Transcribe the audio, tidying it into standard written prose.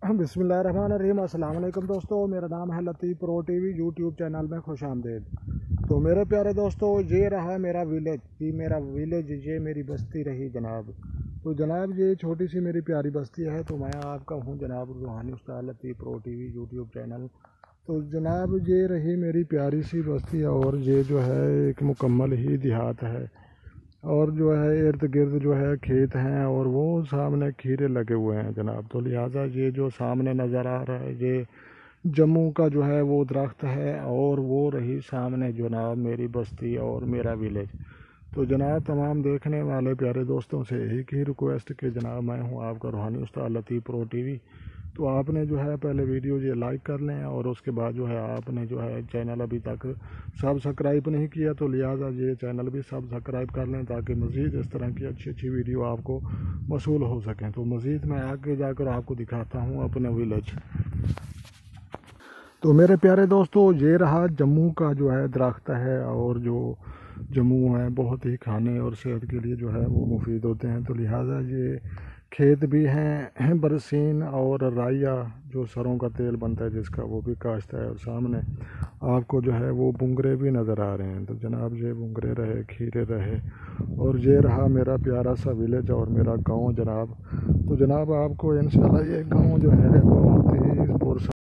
बिस्मिल्लाहिर्रहमानिर्रहीम। अस्सलाम वालेकुम दोस्तों, मेरा नाम है लतीफ़ प्रो टीवी यूट्यूब चैनल में खुश आमदीद। तो मेरे प्यारे दोस्तों, ये रहा मेरा विलेज, ये मेरी बस्ती रही जनाब। तो जनाब ये छोटी सी मेरी प्यारी बस्ती है। तो मैं आपका हूँ जनाब रूहानी उस्ताद लतीफ़ प्रो टीवी यूट्यूब चैनल। तो जनाब ये रही मेरी प्यारी सी बस्ती, और ये जो है एक मुकम्मल ही देहात है, और जो है इर्द गिर्द जो है खेत हैं, और वो सामने खीरे लगे हुए हैं जनाब। तो लिहाजा ये जो सामने नज़र आ रहा है ये जम्मू का जो है वो दरख्त है, और वो रही सामने जनाब मेरी बस्ती और मेरा विलेज। तो जनाब तमाम देखने वाले प्यारे दोस्तों से एक ही रिक्वेस्ट कि जनाब मैं हूँ आपका रूहानी उस्ताद लतीफ़ प्रो टीवी। तो आपने जो है पहले वीडियो ये लाइक कर लें, और उसके बाद जो है आपने जो है चैनल अभी तक सब्सक्राइब नहीं किया तो लिहाजा ये चैनल भी सब्सक्राइब कर लें, ताकि मज़ीद इस तरह की अच्छी अच्छी वीडियो आपको मौसूल हो सकें। तो मज़ीद मैं आगे जाकर आपको दिखाता हूँ अपने विलेज। तो मेरे प्यारे दोस्तों, ये रहा जम्मू का जो है दरख्त है, और जो जम्मू है बहुत ही खाने और सेहत के लिए जो है वो मुफीद होते हैं। तो लिहाजा ये खेत भी हैं, बरसीन और राइया जो सरों का तेल बनता है जिसका, वो भी काश्त है। और सामने आपको जो है वो बुंगरे भी नज़र आ रहे हैं। तो जनाब ये बुंगरे रहे, खीरे रहे, और ये रहा मेरा प्यारा सा विलेज और मेरा गांव जनाब। तो जनाब आपको इंशाल्लाह ये गांव जो है बहुत ही